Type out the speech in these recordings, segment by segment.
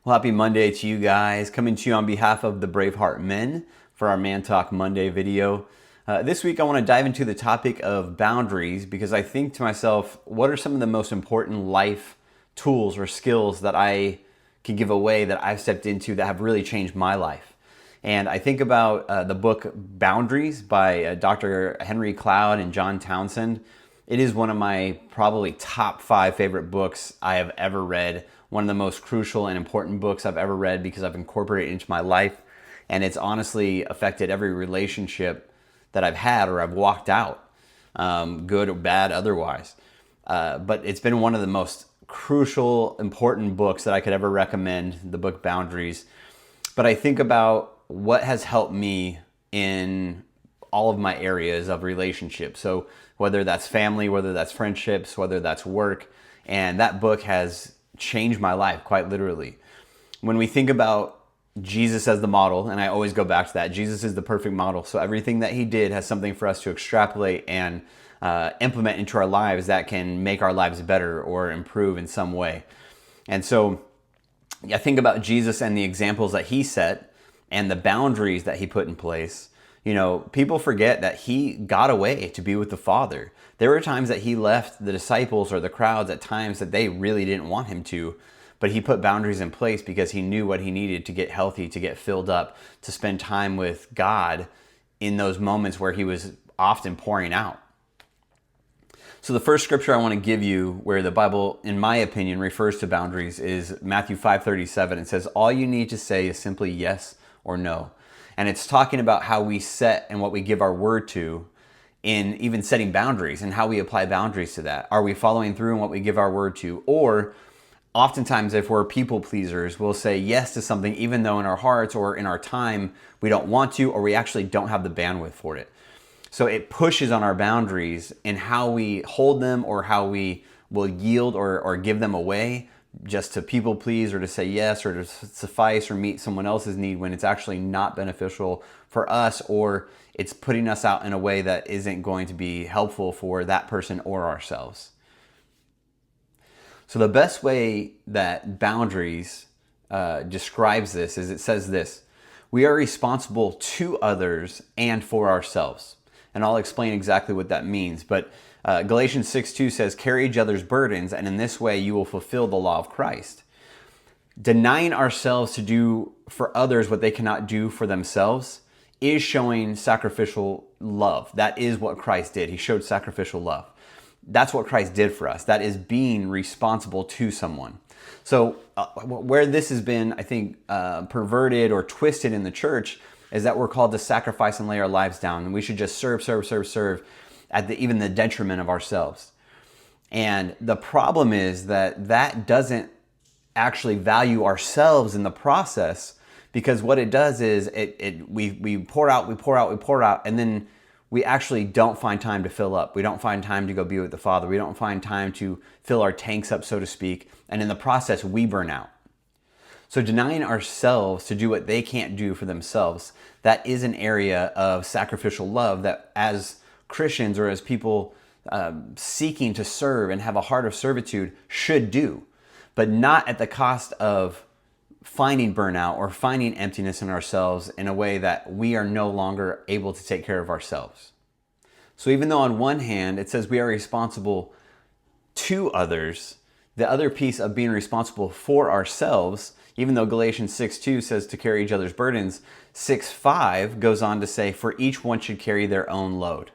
Well, happy Monday to you guys. Coming to you on behalf of the Braveheart Men for our Man Talk Monday video. This week, I want to dive into the topic of boundaries because I think to myself, what are some of the most important life tools or skills that I can give away that I've stepped into that have really changed my life? And I think about the book Boundaries by Dr. Henry Cloud and John Townsend. It is one of my probably top 5 favorite books I have ever read. One of the most crucial and important books I've ever read because I've incorporated it into my life. And it's honestly affected every relationship that I've had or I've walked out, good or bad otherwise. But it's been one of the most crucial, important books that I could ever recommend, the book Boundaries. But I think about what has helped me in all of my areas of relationships. So whether that's family, whether that's friendships, whether that's work, and that book has changed my life quite literally. When we think about Jesus as the model, and I always go back to that, Jesus is the perfect model. So everything that he did has something for us to extrapolate and implement into our lives that can make our lives better or improve in some way. And so I think about Jesus and the examples that he set and the boundaries that he put in place. You know, people forget that he got away to be with the Father. There were times that he left the disciples or the crowds at times that they really didn't want him to, but he put boundaries in place because he knew what he needed to get healthy, to get filled up, to spend time with God in those moments where he was often pouring out. So the first scripture I want to give you where the Bible, in my opinion, refers to boundaries is Matthew 5:37. It says, all you need to say is simply yes or no. And it's talking about how we set and what we give our word to in even setting boundaries and how we apply boundaries to that. Are we following through in what we give our word to? Or oftentimes if we're people pleasers, we'll say yes to something even though in our hearts or in our time we don't want to, or we actually don't have the bandwidth for it. So it pushes on our boundaries in how we hold them or how we will yield or give them away just to people please or to say yes or to suffice or meet someone else's need when it's actually not beneficial for us, or it's putting us out in a way that isn't going to be helpful for that person or ourselves. So the best way that boundaries describes this is it says this: we are responsible to others and for ourselves. And I'll explain exactly what that means. But Galatians 6:2 says, carry each other's burdens, and in this way you will fulfill the law of Christ. Denying ourselves to do for others what they cannot do for themselves is showing sacrificial love. That is what Christ did. He showed sacrificial love. That's what Christ did for us. That is being responsible to someone. So where this has been, I think, perverted or twisted in the church is that we're called to sacrifice and lay our lives down. And we should just serve at even the detriment of ourselves. And the problem is that doesn't actually value ourselves in the process, because what it does is we pour out, and then we actually don't find time to fill up. We don't find time to go be with the Father. We don't find time to fill our tanks up, so to speak. And in the process, we burn out. So denying ourselves to do what they can't do for themselves, that is an area of sacrificial love that as Christians or as people seeking to serve and have a heart of servitude should do, but not at the cost of finding burnout or finding emptiness in ourselves in a way that we are no longer able to take care of ourselves. So even though on one hand it says we are responsible to others, the other piece of being responsible for ourselves, even though Galatians 6:2 says to carry each other's burdens, 6:5 goes on to say, for each one should carry their own load.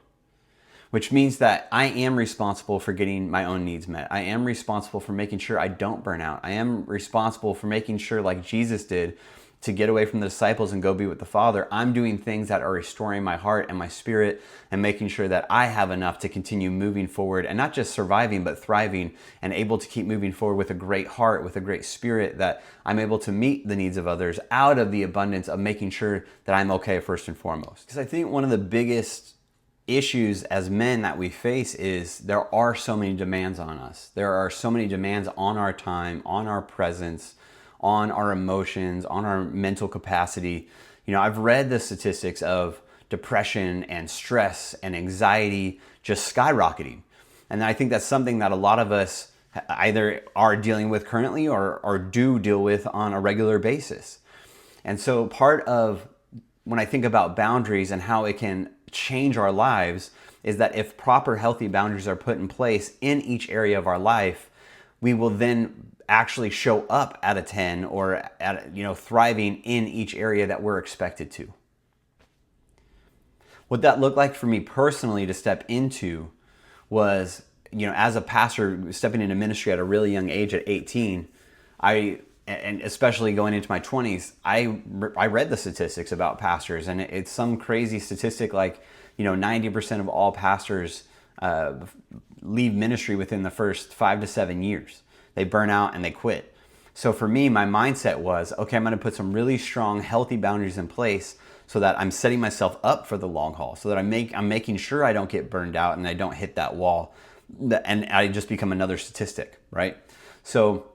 Which means that I am responsible for getting my own needs met. I am responsible for making sure I don't burn out. I am responsible for making sure, like Jesus did, to get away from the disciples and go be with the Father. I'm doing things that are restoring my heart and my spirit and making sure that I have enough to continue moving forward and not just surviving, but thriving and able to keep moving forward with a great heart, with a great spirit, that I'm able to meet the needs of others out of the abundance of making sure that I'm okay first and foremost. Because I think one of the biggest issues as men that we face is there are so many demands on us. There are so many demands on our time, on our presence, on our emotions, on our mental capacity. You know, I've read the statistics of depression and stress and anxiety just skyrocketing. And I think that's something that a lot of us either are dealing with currently or do deal with on a regular basis. And so part of when I think about boundaries and how it can change our lives is that if proper healthy boundaries are put in place in each area of our life, we will then actually show up at a 10 or at, thriving in each area that we're expected to. What that looked like for me personally to step into was, as a pastor stepping into ministry at a really young age at 18, and especially going into my 20s, I read the statistics about pastors, and it's some crazy statistic like, 90% of all pastors leave ministry within the first 5 to 7 years. They burn out and they quit. So for me, my mindset was, okay, I'm going to put some really strong, healthy boundaries in place so that I'm setting myself up for the long haul, so that I'm making sure I don't get burned out and I don't hit that wall and I just become another statistic, right? So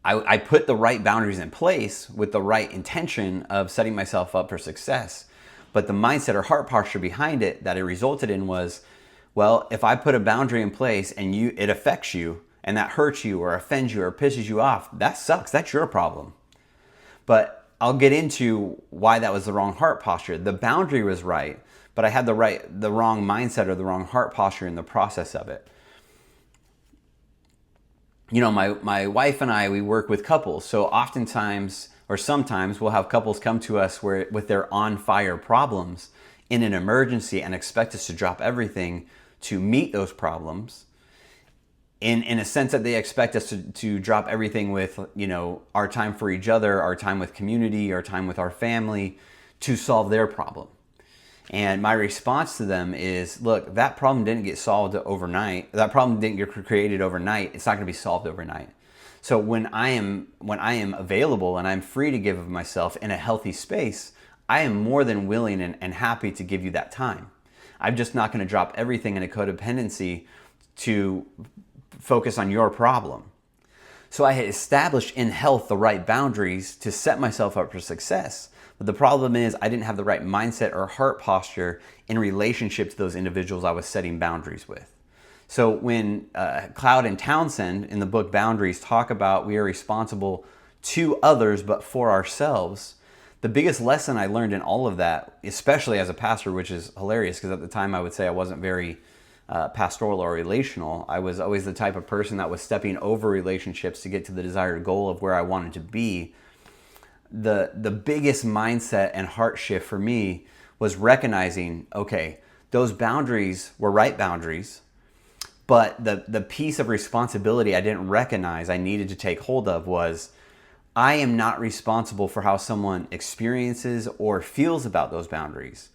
I put the right boundaries in place with the right intention of setting myself up for success. But the mindset or heart posture behind it that it resulted in was, well, if I put a boundary in place and it affects you and that hurts you or offends you or pisses you off, that sucks. That's your problem. But I'll get into why that was the wrong heart posture. The boundary was right, but I had the wrong mindset or the wrong heart posture in the process of it. My wife and I, we work with couples. So oftentimes or sometimes we'll have couples come to us with their on fire problems in an emergency and expect us to drop everything to meet those problems. In a sense that they expect us to drop everything with, our time for each other, our time with community, our time with our family to solve their problem. And my response to them is, look, that problem didn't get solved overnight. That problem didn't get created overnight. It's not going to be solved overnight. So when I am available and I'm free to give of myself in a healthy space, I am more than willing and happy to give you that time. I'm just not going to drop everything in a codependency to focus on your problem. So I had established in health the right boundaries to set myself up for success. But the problem is I didn't have the right mindset or heart posture in relationship to those individuals I was setting boundaries with. So when Cloud and Townsend in the book Boundaries talk about we are responsible to others but for ourselves, the biggest lesson I learned in all of that, especially as a pastor, which is hilarious because at the time I would say I wasn't very pastoral or relational. I was always the type of person that was stepping over relationships to get to the desired goal of where I wanted to be. The biggest mindset and heart shift for me was recognizing, okay, those boundaries were right boundaries, but the piece of responsibility I didn't recognize I needed to take hold of was I am not responsible for how someone experiences or feels about those boundaries.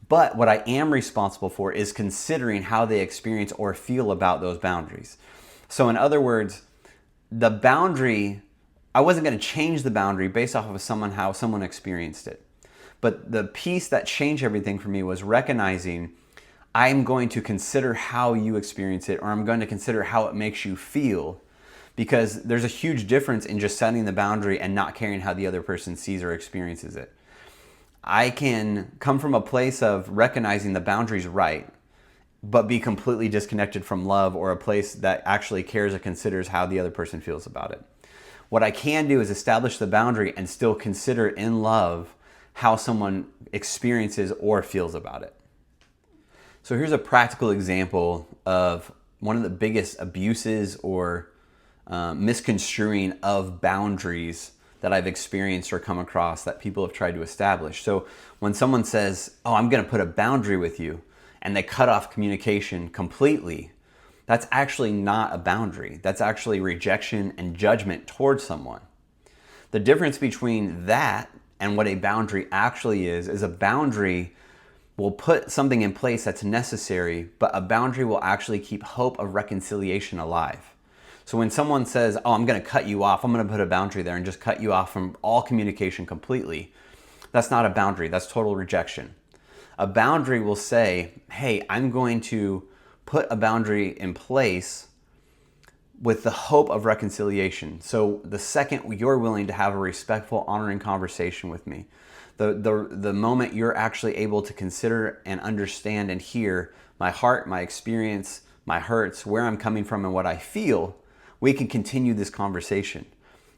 But what I am responsible for is considering how they experience or feel about those boundaries. So in other words, the boundary, I wasn't going to change the boundary based off of how someone experienced it. But the piece that changed everything for me was recognizing I'm going to consider how you experience it, or I'm going to consider how it makes you feel, because there's a huge difference in just setting the boundary and not caring how the other person sees or experiences it. I can come from a place of recognizing the boundary's right, but be completely disconnected from love or a place that actually cares or considers how the other person feels about it. What I can do is establish the boundary and still consider in love how someone experiences or feels about it. So here's a practical example of one of the biggest abuses or misconstruing of boundaries that I've experienced or come across that people have tried to establish. So when someone says, oh, I'm going to put a boundary with you, and they cut off communication completely, that's actually not a boundary. That's actually rejection and judgment towards someone. The difference between that and what a boundary actually is a boundary will put something in place that's necessary, but a boundary will actually keep hope of reconciliation alive. So when someone says, oh, I'm going to cut you off, I'm going to put a boundary there and just cut you off from all communication completely, that's not a boundary. That's total rejection. A boundary will say, hey, I'm going to put a boundary in place with the hope of reconciliation. So the second you're willing to have a respectful, honoring conversation with me, the moment you're actually able to consider and understand and hear my heart, my experience, my hurts, where I'm coming from, and what I feel, we can continue this conversation.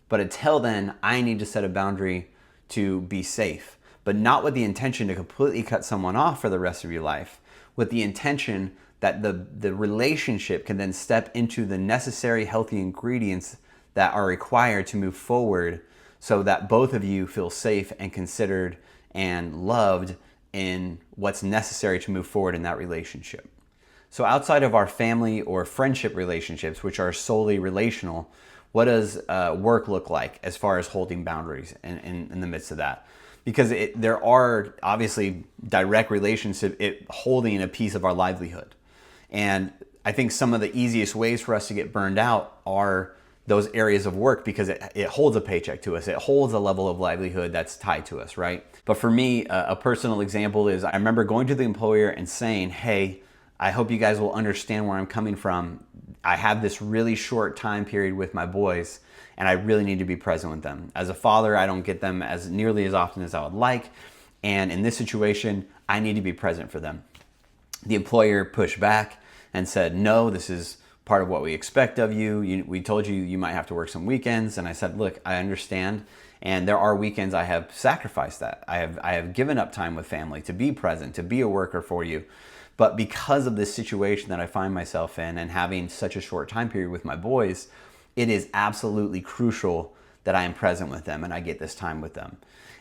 But until then, I need to set a boundary to be safe, but not with the intention to completely cut someone off for the rest of your life, with the intention that the relationship can then step into the necessary healthy ingredients that are required to move forward so that both of you feel safe and considered and loved in what's necessary to move forward in that relationship. So outside of our family or friendship relationships, which are solely relational, what does work look like as far as holding boundaries in the midst of that? Because there are obviously direct relationships holding a piece of our livelihood. And I think some of the easiest ways for us to get burned out are those areas of work, because it holds a paycheck to us. It holds a level of livelihood that's tied to us, right? But for me, a personal example is I remember going to the employer and saying, hey, I hope you guys will understand where I'm coming from. I have this really short time period with my boys, and I really need to be present with them. As a father, I don't get them as nearly as often as I would like. And in this situation, I need to be present for them. The employer pushed back and said, no, this is part of what we expect of you. We told you you might have to work some weekends. And I said, look, I understand. And there are weekends I have sacrificed that. I have given up time with family to be present, to be a worker for you. But because of this situation that I find myself in and having such a short time period with my boys, it is absolutely crucial that I am present with them and I get this time with them.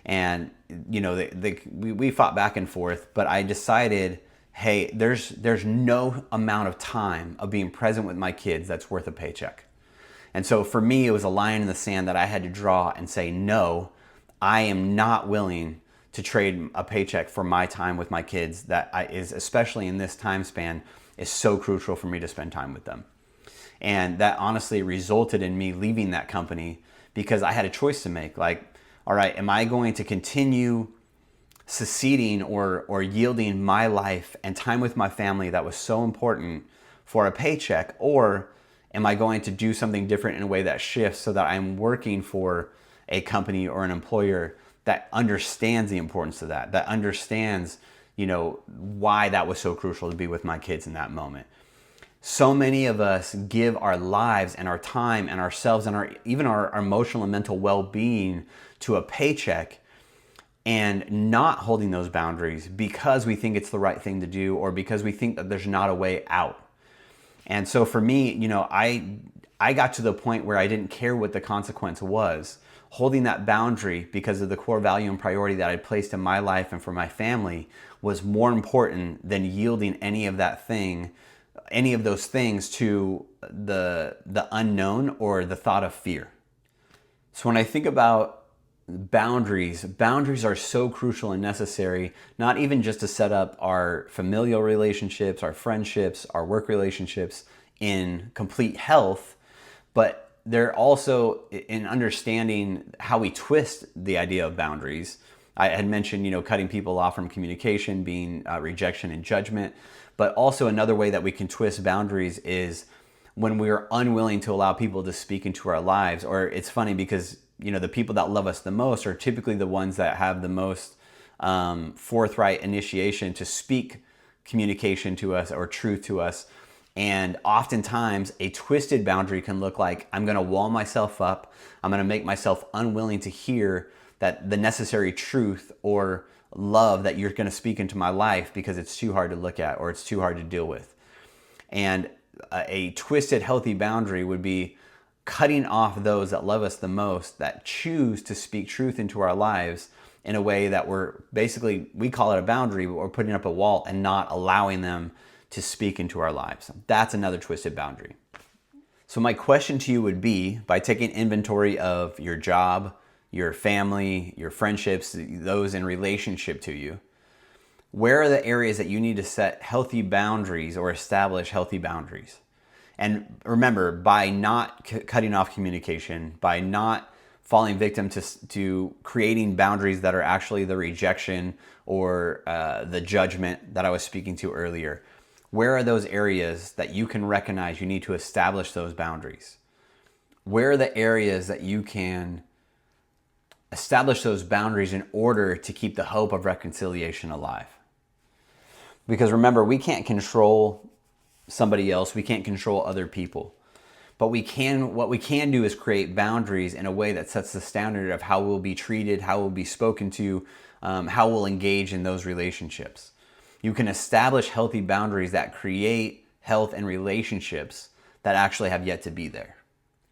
And, you know, we fought back and forth, but I decided, hey, there's no amount of time of being present with my kids that's worth a paycheck. And so for me, it was a line in the sand that I had to draw and say, no, I am not willing to trade a paycheck for my time with my kids that is, especially in this time span, is so crucial for me to spend time with them. And that honestly resulted in me leaving that company because I had a choice to make. Like, all right, am I going to continue seceding or yielding my life and time with my family that was so important for a paycheck? Or am I going to do something different in a way that shifts so that I'm working for a company or an employer that understands the importance of that understands, you know, why that was so crucial to be with my kids in that moment. So many of us give our lives and our time and ourselves and even our emotional and mental well-being to a paycheck and not holding those boundaries because we think it's the right thing to do or because we think that there's not a way out. And so for me, you know, I got to the point where I didn't care what the consequence was. Holding that boundary because of the core value and priority that I placed in my life and for my family was more important than yielding any of those things to the unknown or the thought of fear. So when I think about boundaries are so crucial and necessary, not even just to set up our familial relationships, our friendships, our work relationships in complete health, but they're also in understanding how we twist the idea of boundaries. I had mentioned, you know, cutting people off from communication being rejection and judgment, but also another way that we can twist boundaries is when we're unwilling to allow people to speak into our lives. Or it's funny because, you know, the people that love us the most are typically the ones that have the most forthright initiation to speak communication to us or truth to us. And oftentimes a twisted boundary can look like I'm going to wall myself up. I'm going to make myself unwilling to hear that the necessary truth or love that you're going to speak into my life because it's too hard to look at or it's too hard to deal with. And a twisted, healthy boundary would be cutting off those that love us the most, that choose to speak truth into our lives in a way that we call it a boundary, but we're putting up a wall and not allowing them to speak into our lives. That's another twisted boundary. So my question to you would be, by taking inventory of your job, your family, your friendships, those in relationship to you, where are the areas that you need to set healthy boundaries or establish healthy boundaries? And remember, by not cutting off communication, by not falling victim to creating boundaries that are actually the rejection or the judgment that I was speaking to earlier, where are those areas that you can recognize you need to establish those boundaries? Where are the areas that you can establish those boundaries in order to keep the hope of reconciliation alive? Because remember, we can't control somebody else. We can't control other people. But what we can do is create boundaries in a way that sets the standard of how we'll be treated, how we'll be spoken to, how we'll engage in those relationships. You can establish healthy boundaries that create health and relationships that actually have yet to be there.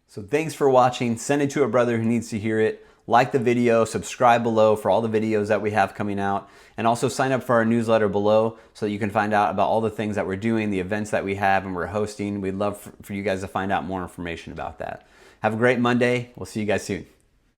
So thanks for watching. Send it to a brother who needs to hear it. Like the video, subscribe below for all the videos that we have coming out, and also sign up for our newsletter below so that you can find out about all the things that we're doing, the events that we have and we're hosting. We'd love for you guys to find out more information about that. Have a great Monday. We'll see you guys soon.